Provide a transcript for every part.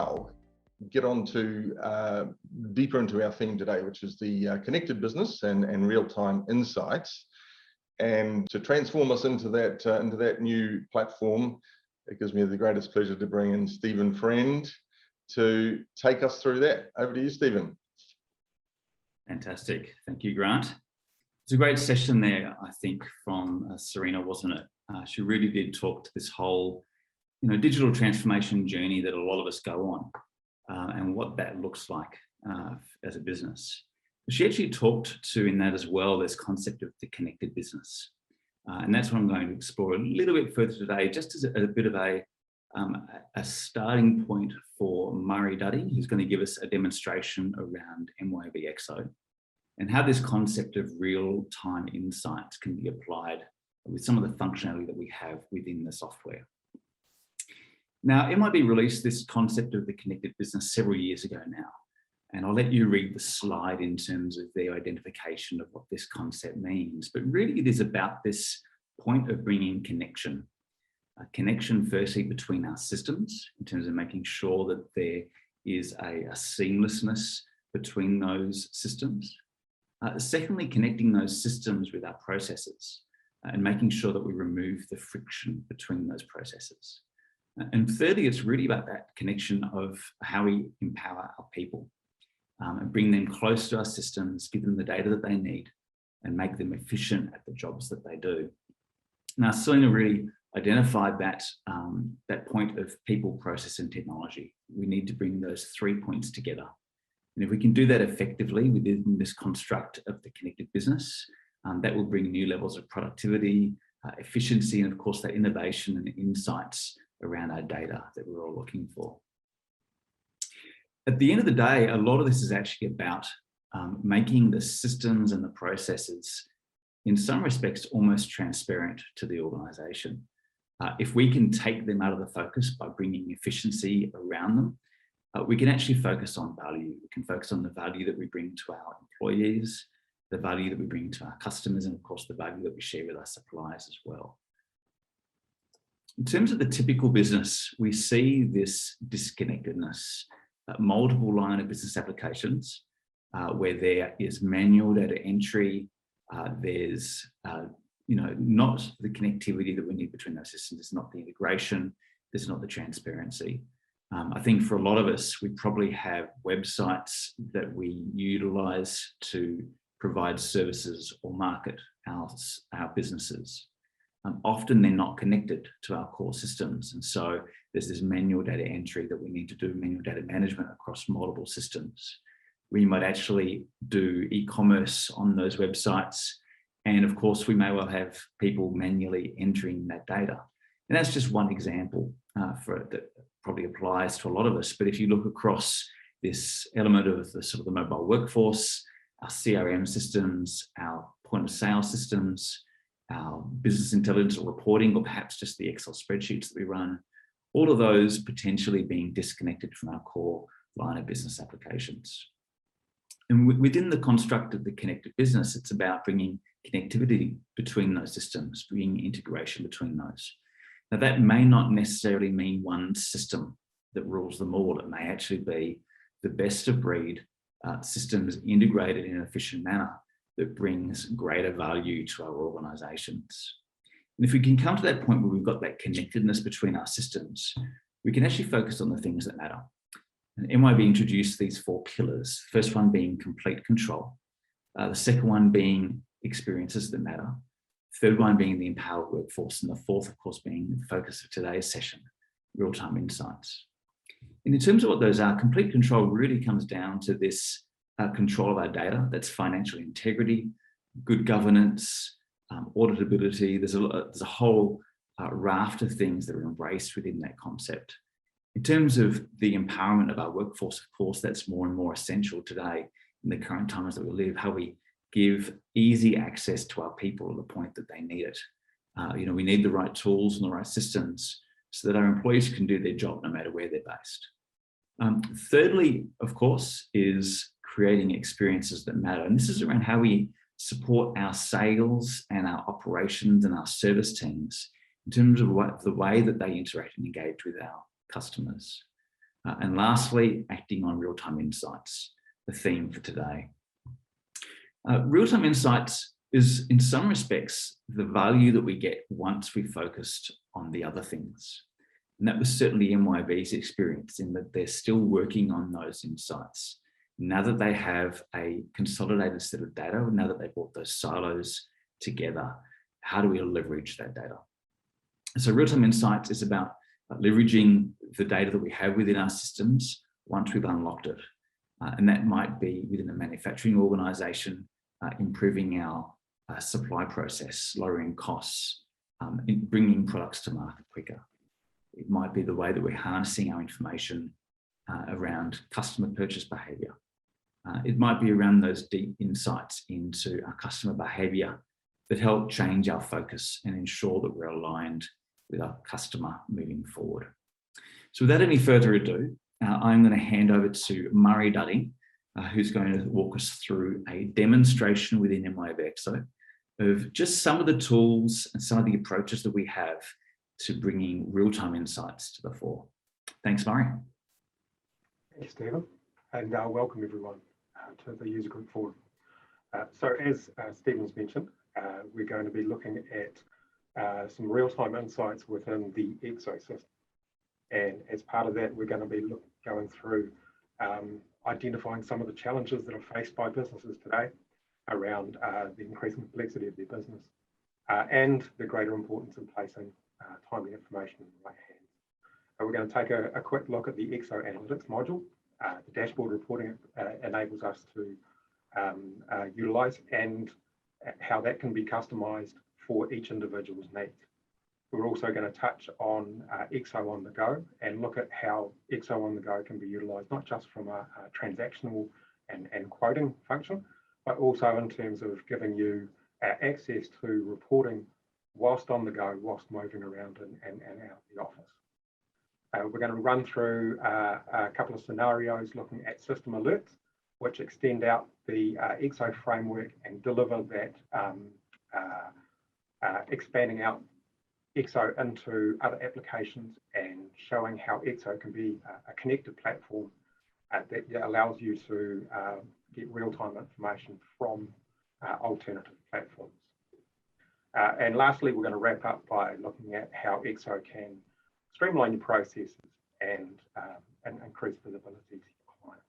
now get on to deeper into our theme today, which is the connected business and real-time insights. And to transform us into that new platform, it gives me the greatest pleasure to bring in Stephen Friend to take us through that. Over to you, Stephen. Fantastic. Thank you, Grant. It's a great session there, I think, from Serena, wasn't it? She really did talk to this whole, digital transformation journey that a lot of us go on and what that looks like as a business. She actually talked to, in that as well, this concept of the connected business. And that's what I'm going to explore a little bit further today, just as a bit of a starting point for Murray Dudding, who's going to give us a demonstration around MYOB Exo and how this concept of real-time insights can be applied with some of the functionality that we have within the software. Now, MYOB released this concept of the connected business several years ago now, and I'll let you read the slide in terms of their identification of what this concept means. But really, it is about this point of bringing connection. A connection firstly between our systems in terms of making sure that there is a seamlessness between those systems. Secondly, connecting those systems with our processes and making sure that we remove the friction between those processes. And thirdly, it's really about that connection of how we empower our people and bring them close to our systems, give them the data that they need and make them efficient at the jobs that they do. Now, Selena really identified that point of people, process and technology. We need to bring those 3 points together. And if we can do that effectively within this construct of the connected business, that will bring new levels of productivity, efficiency, and of course, that innovation and insights around our data that we're all looking for. At the end of the day, a lot of this is actually about making the systems and the processes, in some respects, almost transparent to the organization. If we can take them out of the focus by bringing efficiency around them, we can actually focus on value. We can focus on the value that we bring to our employees, the value that we bring to our customers, and of course, the value that we share with our suppliers as well. In terms of the typical business, we see this disconnectedness, multiple line of business applications where there is manual data entry, there's not the connectivity that we need between those systems, there's not the integration, there's not the transparency. I think for a lot of us, we probably have websites that we utilize to provide services or market our businesses. Often they're not connected to our core systems. And so there's this manual data entry that we need to do, manual data management across multiple systems. We might actually do e-commerce on those websites. And of course, we may well have people manually entering that data. And that's just one example that probably applies to a lot of us. But if you look across this element of the sort of the mobile workforce, our CRM systems, our point of sale systems, our business intelligence or reporting, or perhaps just the Excel spreadsheets that we run, all of those potentially being disconnected from our core line of business applications. And within the construct of the connected business, it's about bringing connectivity between those systems, bringing integration between those. Now, that may not necessarily mean one system that rules them all. It may actually be the best of breed systems integrated in an efficient manner that brings greater value to our organizations. And if we can come to that point where we've got that connectedness between our systems, we can actually focus on the things that matter. And MYOB introduced these 4 pillars, the first one being complete control, the second one being experiences that matter, third one being the empowered workforce, and the fourth, of course, being the focus of today's session, real-time insights. And in terms of what those are, complete control really comes down to this control of our data. That's financial integrity, good governance, auditability. There's a whole raft of things that are embraced within that concept. In terms of the empowerment of our workforce, of course, that's more and more essential today in the current times that we live, how we give easy access to our people at the point that they need it. We need the right tools and the right systems so that our employees can do their job no matter where they're based. Thirdly, of course, is creating experiences that matter. And this is around how we support our sales and our operations and our service teams in terms of the way that they interact and engage with our customers. And lastly, acting on real-time insights, the theme for today. Real-time insights is, in some respects, the value that we get once we focused on the other things. And that was certainly MYOB's experience, in that they're still working on those insights. Now that they have a consolidated set of data, now that they brought those silos together, how do we leverage that data? So real-time insights is about leveraging the data that we have within our systems once we've unlocked it. And that might be within a manufacturing organization, improving our supply process, lowering costs, bringing products to market quicker. It might be the way that we're harnessing our information around customer purchase behavior. It might be around those deep insights into our customer behavior that help change our focus and ensure that we're aligned with our customer moving forward. So without any further ado, I'm going to hand over to Murray Dudding, who's going to walk us through a demonstration within MYOB Exo of just some of the tools and some of the approaches that we have to bringing real-time insights to the fore. Thanks, Murray. Thanks, Stephen, and welcome everyone to the user group forum. So as Stephen's mentioned, we're going to be looking at some real-time insights within the Exo system. And as part of that, we're going to be going through identifying some of the challenges that are faced by businesses today around the increasing complexity of their business and the greater importance in placing timely information in the right hands. We're going to take a quick look at the Exo Analytics module, the dashboard reporting enables us to utilize, and how that can be customized for each individual's needs. We're also going to touch on Exo on the go and look at how Exo on the go can be utilized, not just from a transactional and quoting function, but also in terms of giving you access to reporting whilst on the go, whilst moving around and out of the office. We're going to run through a couple of scenarios looking at system alerts, which extend out the Exo framework and deliver that expanding out Exo into other applications, and showing how Exo can be a connected platform that allows you to get real-time information from alternative platforms. And lastly, we're going to wrap up by looking at how Exo can streamline your processes and increase visibility to your clients.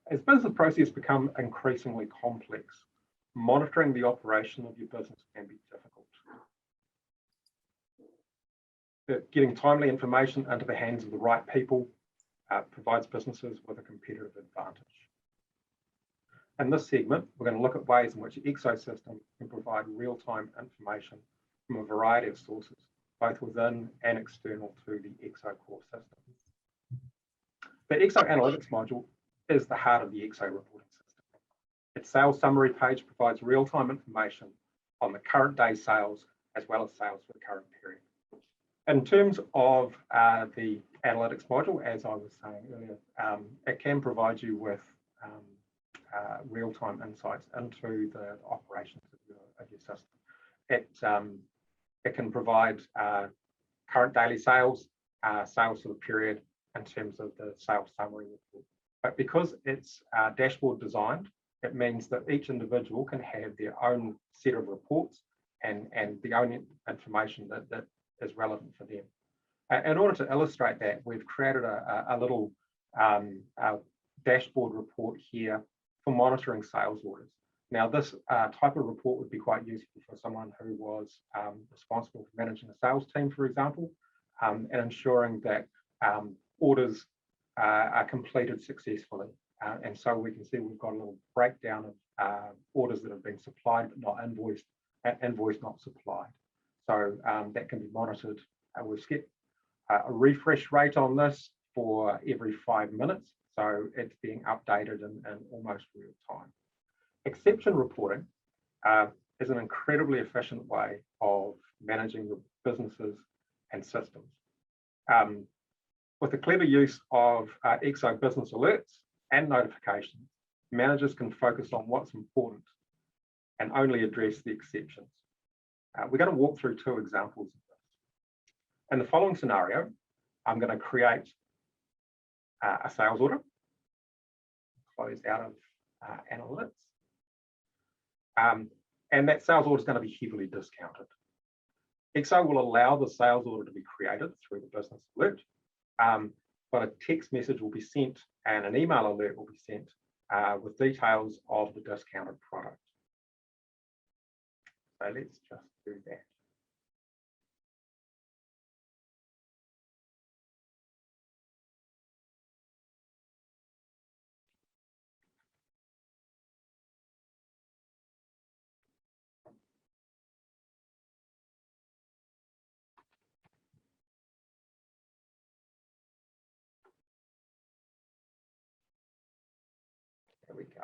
As business processes become increasingly complex, monitoring the operation of your business can be difficult. Getting timely information into the hands of the right people provides businesses with a competitive advantage. In this segment, we're going to look at ways in which the Exo system can provide real-time information from a variety of sources, both within and external to the Exo core system. The Exo Analytics module is the heart of the Exo reporting system. Its sales summary page provides real-time information on the current day sales, as well as sales for the current period. In terms of the analytics module, as I was saying earlier, it can provide you with real-time insights into the operations of your system. It can provide current daily sales, sales for the period in terms of the sales summary report. But because it's dashboard designed, it means that each individual can have their own set of reports and the only information that is relevant for them. In order to illustrate that, we've created a little dashboard report here for monitoring sales orders. Now, this type of report would be quite useful for someone who was responsible for managing a sales team, for example, and ensuring that orders are completed successfully. And so we can see we've got a little breakdown of orders that have been supplied but not invoiced, and invoiced not supplied. So that can be monitored. We've skipped a refresh rate on this for every 5 minutes. So it's being updated in almost real time. Exception reporting is an incredibly efficient way of managing the businesses and systems. With the clever use of Exo business alerts and notifications, managers can focus on what's important and only address the exceptions. We're going to walk through 2 examples of this. In the following scenario, I'm going to create a sales order, close out of analytics. And that sales order is going to be heavily discounted. Exo will allow the sales order to be created through the business alert, but a text message will be sent and an email alert will be sent with details of the discounted product. So let's just do that. There we go.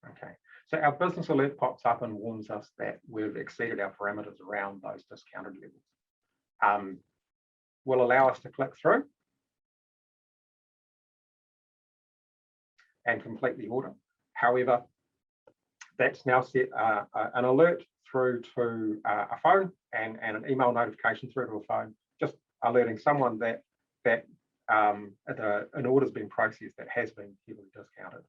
Okay, so our business alert pops up and warns us that we've exceeded our parameters around those discounted levels. Will allow us to click through and complete the order. However, that's now set an alert through to a phone and an email notification through to a phone, just alerting someone that an order's been processed that has been heavily discounted.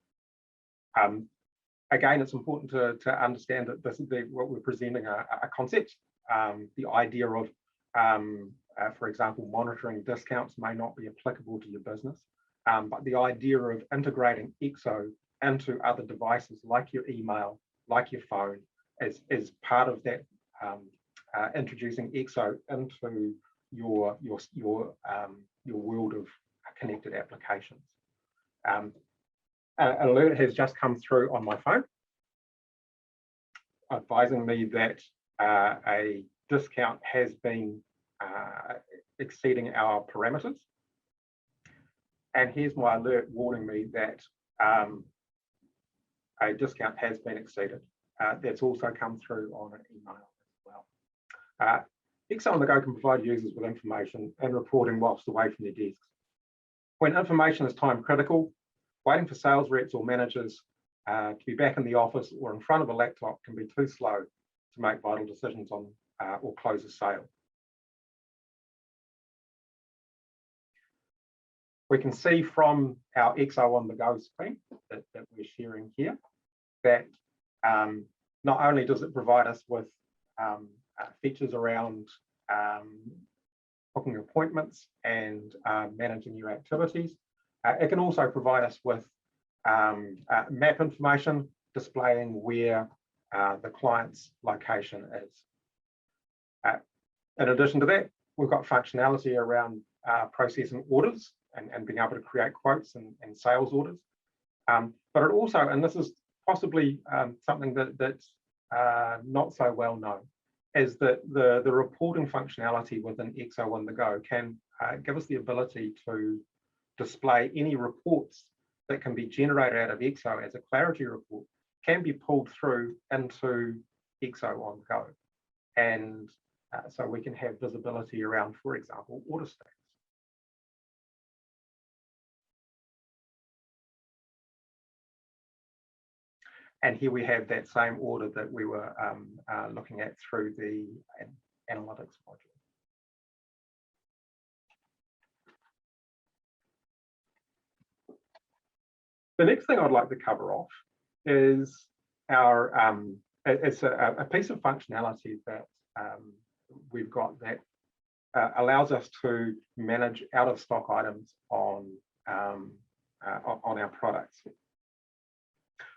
Again, it's important to understand that this is what we're presenting a concept. The idea of, for example, monitoring discounts may not be applicable to your business, but the idea of integrating Exo into other devices like your email, like your phone, is part of that, introducing Exo into your world of connected applications. An alert has just come through on my phone, advising me that a discount has been exceeding our parameters. And here's my alert warning me that a discount has been exceeded. That's also come through on an email as well. Exo on the Go can provide users with information and reporting whilst away from their desks. When information is time critical, waiting for sales reps or managers to be back in the office or in front of a laptop can be too slow to make vital decisions on or close a sale. We can see from our Exo on the Go screen that we're sharing here that not only does it provide us with features around booking appointments and managing your activities, it can also provide us with map information displaying where the client's location is. In addition to that, we've got functionality around processing orders and being able to create quotes and sales orders. But it also, and this is possibly something that's not so well known, is that the reporting functionality within Exo on the Go can give us the ability to display any reports that can be generated out of Exo as a clarity report, can be pulled through into Exo on the Go. And so we can have visibility around, for example, order stacks. And here we have that same order that we were looking at through the analytics module. The next thing I'd like to cover off is our it's a piece of functionality that we've got that allows us to manage out of stock items on our products.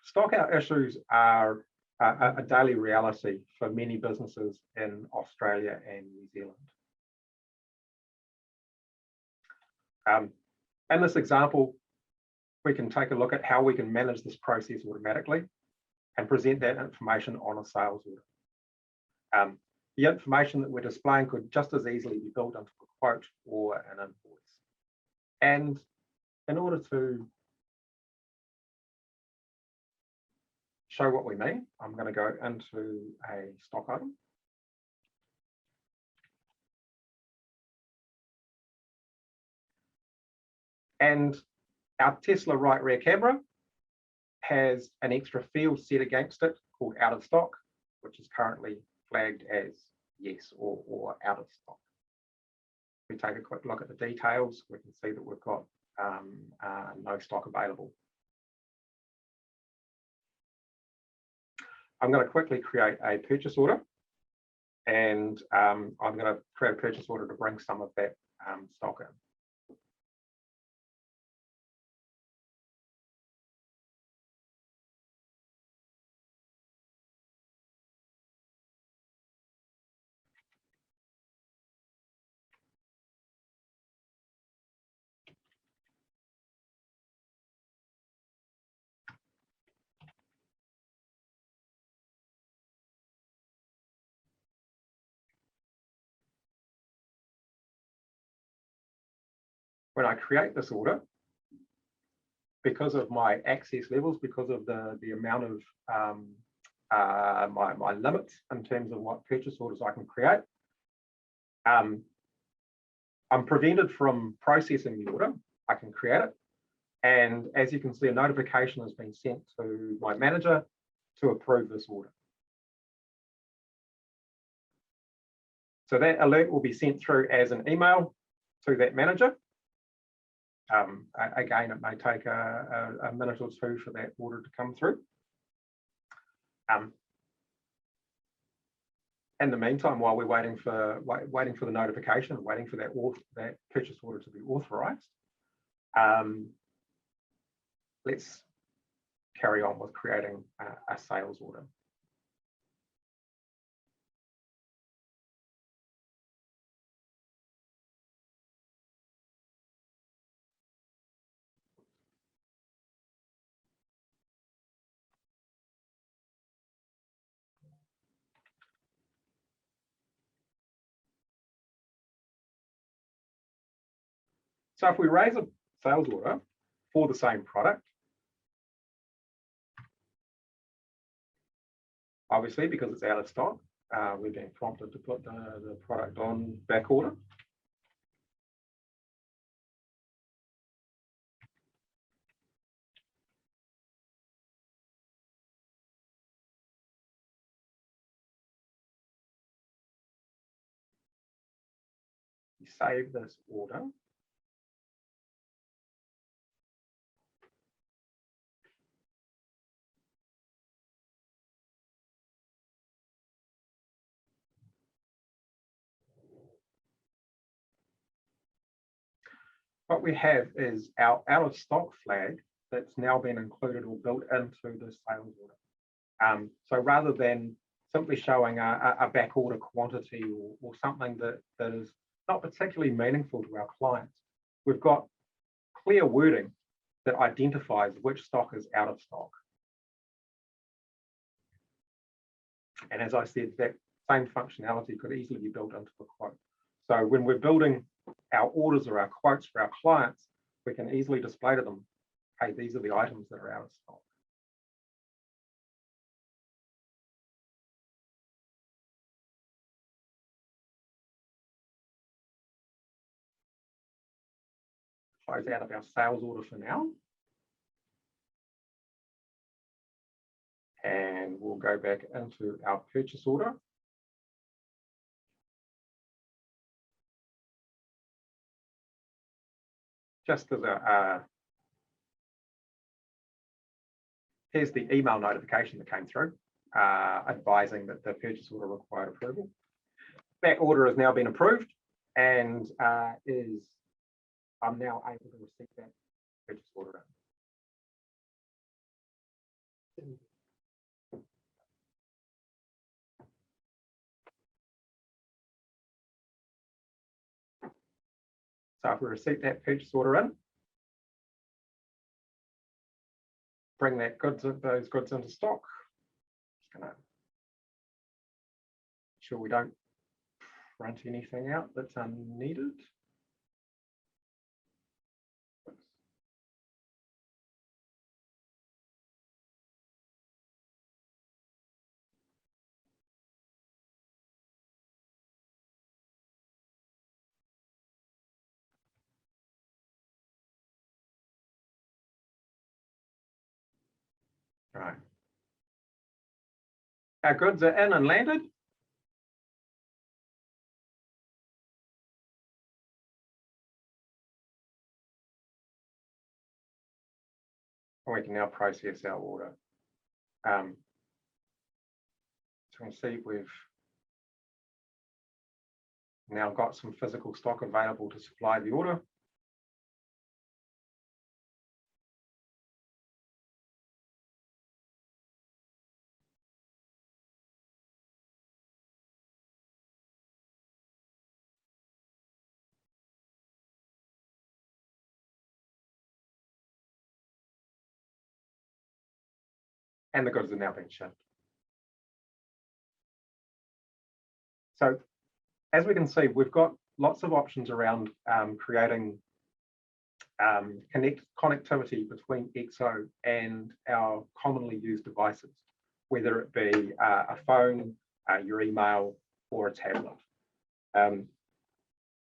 Stock out issues are a daily reality for many businesses in Australia and New Zealand. In this example, we can take a look at how we can manage this process automatically and present that information on a sales order. The information that we're displaying could just as easily be built into a quote or an invoice. And in order to show what we mean, I'm going to go into a stock item. And our Tesla right rear camera has an extra field set against it called out of stock, which is currently flagged as yes or out of stock. We take a quick look at the details, we can see that we've got no stock available. I'm going to quickly create a purchase order, and I'm going to create a purchase order to bring some of that stock in. When I create this order, because of my access levels, because of the amount of my limits in terms of what purchase orders I can create, I'm prevented from processing the order. I can create it, and as you can see, a notification has been sent to my manager to approve this order. So that alert will be sent through as an email to that manager. Again, it may take a minute or two for that order to come through. In the meantime, while we're waiting for the notification, waiting for that purchase order to be authorised, let's carry on with creating a sales order. So if we raise a sales order for the same product, obviously because it's out of stock, we're being prompted to put the product on back order. We save this order. What we have is our out of stock flag that's now been included or built into the sales order. So rather than simply showing a back order quantity or something that is not particularly meaningful to our clients, we've got clear wording that identifies which stock is out of stock. And as I said, that same functionality could easily be built into a quote. So when we're building our orders or our quotes for our clients, we can easily display to them, hey, these are the items that are out of stock. Close out of our sales order for now. And we'll go back into our purchase order. Just as here's the email notification that came through, advising that the purchase order required approval. That order has now been approved, and I'm now able to receive that purchase order. So if we receive that purchase order in, bring those goods into stock. Just gonna make sure we don't print anything out that's unneeded. Right. Our goods are in and landed. and we can now process our order. So you can see we've now got some physical stock available to supply the order. And the goods are now being shipped. So as we can see, we've got lots of options around creating connectivity between Exo and our commonly used devices, whether it be a phone, your email, or a tablet.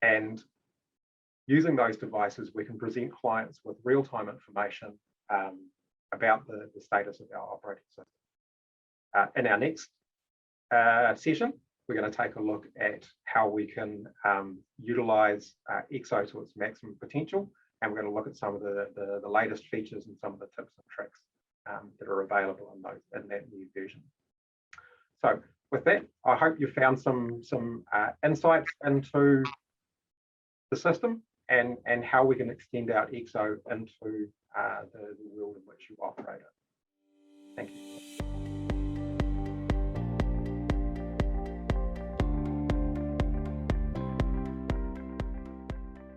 And using those devices, we can present clients with real-time information about the status of our operating system. In our next session, we're going to take a look at how we can utilize Exo to its maximum potential, and we're going to look at some of the latest features and some of the tips and tricks that are available in that new version. So with that, I hope you found some insights into the system and how we can extend out Exo into the world in which you operate it. Thank you.